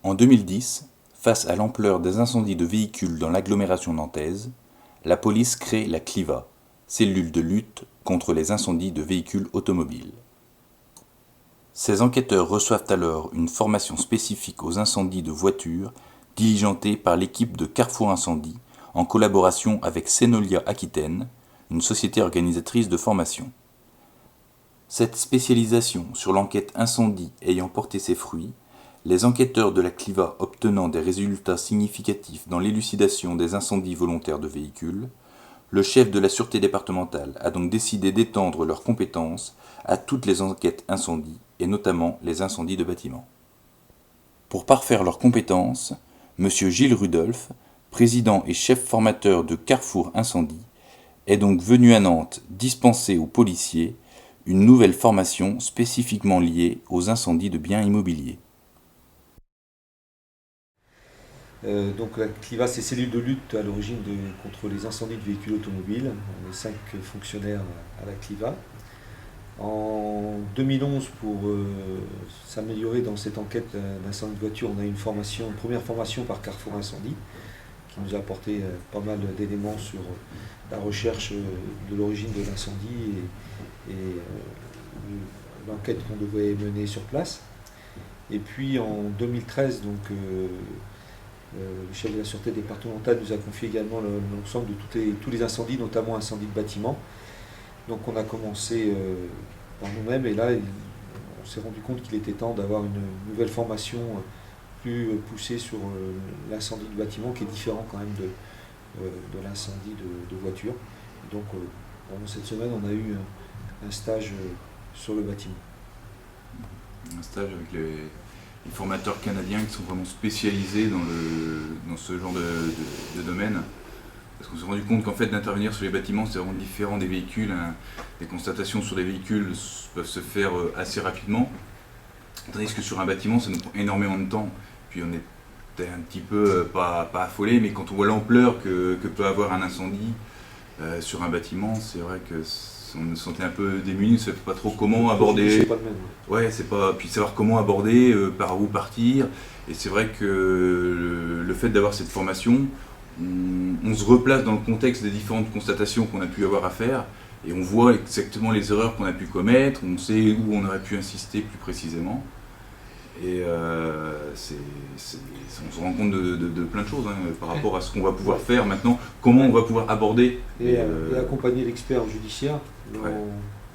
En 2010, face à l'ampleur des incendies de véhicules dans l'agglomération nantaise, la police crée la CLIVA, cellule de lutte contre les incendies de véhicules automobiles. Ces enquêteurs reçoivent alors une formation spécifique aux incendies de voitures diligentée par l'équipe de Carrefour Incendie en collaboration avec Senolia Aquitaine, une société organisatrice de formation. Cette spécialisation sur l'enquête incendie ayant porté ses fruits, les enquêteurs de la CLIVA obtenant des résultats significatifs dans l'élucidation des incendies volontaires de véhicules, le chef de la sûreté départementale a donc décidé d'étendre leurs compétences à toutes les enquêtes incendies, et notamment les incendies de bâtiments. Pour parfaire leurs compétences, M. Gilles Rudolph, président et chef formateur de Carrefour Incendie, est donc venu à Nantes dispenser aux policiers une nouvelle formation spécifiquement liée aux incendies de biens immobiliers. Donc la CLIVA, c'est cellule de lutte à l'origine contre les incendies de véhicules automobiles. On est 5 fonctionnaires à la CLIVA. En 2011, pour s'améliorer dans cette enquête d'incendie de voiture, on a eu une première formation par Carrefour Incendie, qui nous a apporté pas mal d'éléments sur la recherche de l'origine de l'incendie et l'enquête qu'on devait mener sur place. Et puis en 2013, donc, le chef de la sûreté départementale nous a confié également l'ensemble de tous les incendies, notamment incendies de bâtiments. Donc on a commencé par nous-mêmes et là on s'est rendu compte qu'il était temps d'avoir une nouvelle formation plus poussée sur l'incendie de bâtiment, qui est différent quand même de l'incendie de voiture. Donc pendant cette semaine on a eu un stage sur le bâtiment. Un stage avec les formateurs canadiens qui sont vraiment spécialisés dans ce genre de domaine. Parce qu'on s'est rendu compte qu'en fait d'intervenir sur les bâtiments c'est vraiment différent des véhicules. Les constatations sur les véhicules peuvent se faire assez rapidement, tandis que sur un bâtiment ça nous prend énormément de temps. Puis on était un petit peu, pas affolé, mais quand on voit l'ampleur que peut avoir un incendie sur un bâtiment, c'est vrai que on se sentait un peu démunis, on ne savait pas trop comment aborder. C'est pas le même. Ouais, c'est pas. Puis savoir comment aborder, par où partir. Et c'est vrai que le fait d'avoir cette formation, on se replace dans le contexte des différentes constatations qu'on a pu avoir à faire, et on voit exactement les erreurs qu'on a pu commettre, on sait où on aurait pu insister plus précisément. Et on se rend compte de plein de choses par rapport à ce qu'on va pouvoir faire maintenant, comment on va pouvoir aborder. Et accompagner l'expert judiciaire,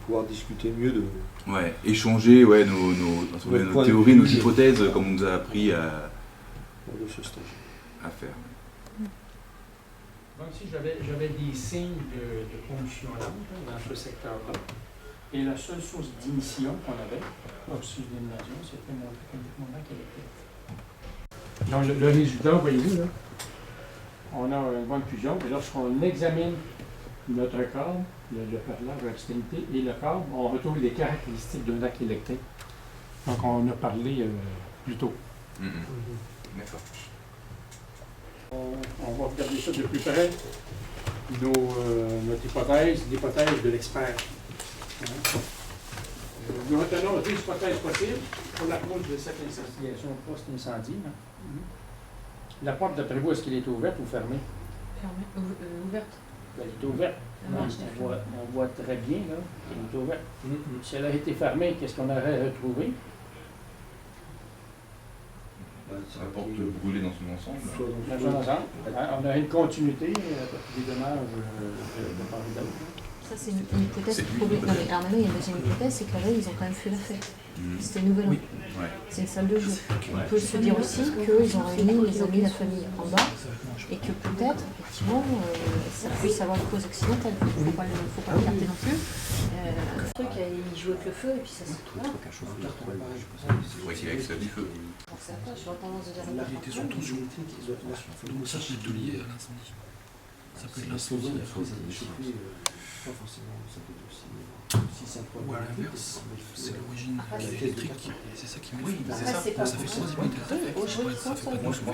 pouvoir discuter mieux de... Ouais, échanger nos théories, nos hypothèses, comme on nous a appris à faire. Donc ici, j'avais des signes de pollution dans ce secteur-là. Et la seule source d'émission qu'on avait, oxygénation, c'était mon qu'elle était. Donc le résultat, voyez-vous, là, on a une bonne fusion. Et lorsqu'on examine notre câble, le perlage à l'extrémité et le câble, on retrouve les caractéristiques d'un lac électrique. Donc on a parlé plus tôt. D'accord. On va regarder ça de plus près. Notre hypothèse, l'hypothèse de l'expert. Nous retenons deux hypothèses possibles pour l'approche de cette investigation post-incendie. La porte, d'après vous, est-ce qu'elle est ouverte ou fermée? Fermée. Ouverte. Elle est ouverte. On voit très bien, là. Elle est ouverte. Si elle a été fermée, qu'est-ce qu'on aurait retrouvé? La porte brûlée dans son ensemble. Dans son ensemble. On a une continuité, des dommages de part et d'autre. Ça, c'est une hypothèse prouvée. Non, mais alors maintenant, il y a une deuxième hypothèse, c'est que là, ils ont quand même fait la fête. C'était une nouvelle. Oui. C'est une salle de jeu. On peut se dire aussi qu'ils ont réuni les amis, la famille en bas, et que peut-être, effectivement, ça puisse avoir une cause accidentelle. Il ne faut pas l'écarter non plus. Le truc, il joue avec le feu, et puis ça se trouve. Oui, c'est avec ça du feu. J'aurais tendance à dire L'arrêté sous tension. Donc ça peut être lié à l'incendie. Ça peut être l'incendie. Pas forcément, ça peut être aussi simple. Ou à l'inverse, c'est l'origine électrique. C'est ça qui me dit. Après, c'est pas Ça fait sensibilité. Ça fait pas de motion.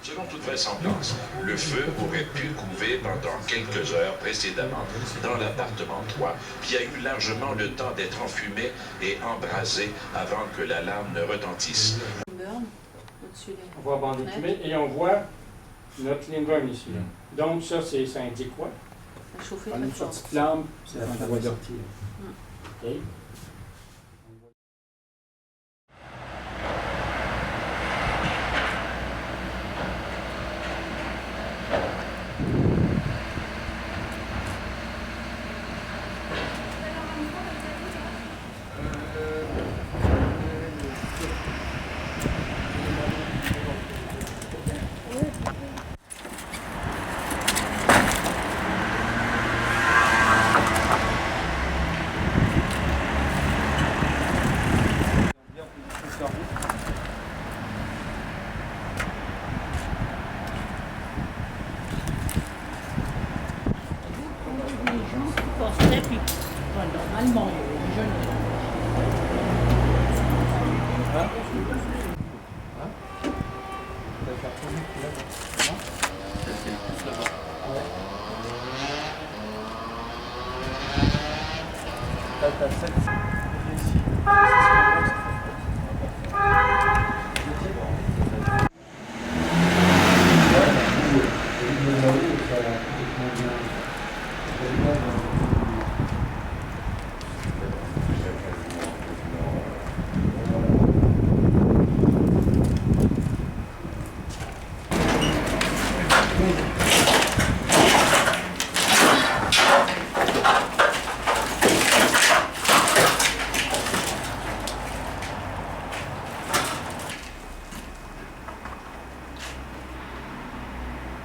Selon toute vraisemblance, le feu aurait pu couver pendant quelques heures précédemment dans l'appartement 3, qui a eu largement le temps d'être enfumé et embrasé avant que l'alarme ne retentisse. au-dessus des On voit bande équipée et on voit notre ligne run ici. Là. Donc ça indique quoi? La chauffée On a très une fort. petite lampe, c'est La la voie voie sortie. OK. Normalement, les jeunes.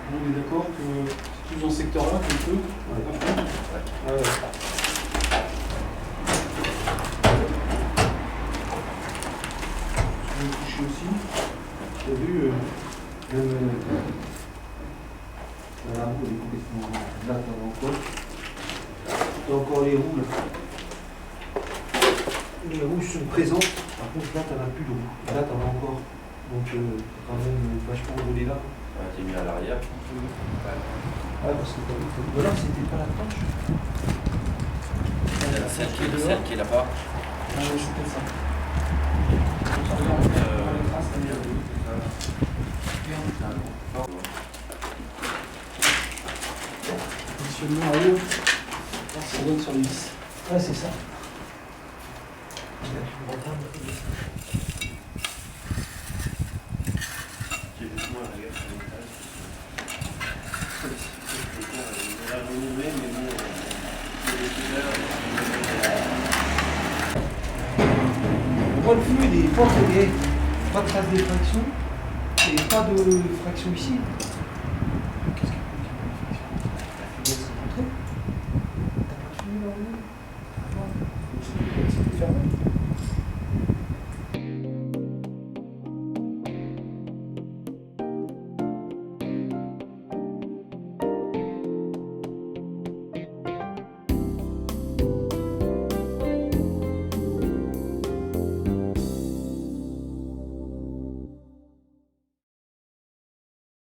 On est d'accord que c'est plus dans ce secteur-là qu'on peut. Ah ouais. Je vais toucher aussi. Tu as vu, même la roue elle est complètement plate encore. Tu as encore les roues là. Les roues sont présentes, par contre là tu n'en as plus de roues. Là tu en as encore. Donc quand même vachement roulé là. T'es mis à l'arrière. Ah, parce que voilà, c'était pas la planche. Celle qui est là-bas. Ah, ouais, c'était ça. Positionnement à haut. Ça donne sur le vis. Ouais, c'est ça. On voit le flux, il est pas très, pas de trace d'effraction et pas de fraction ici.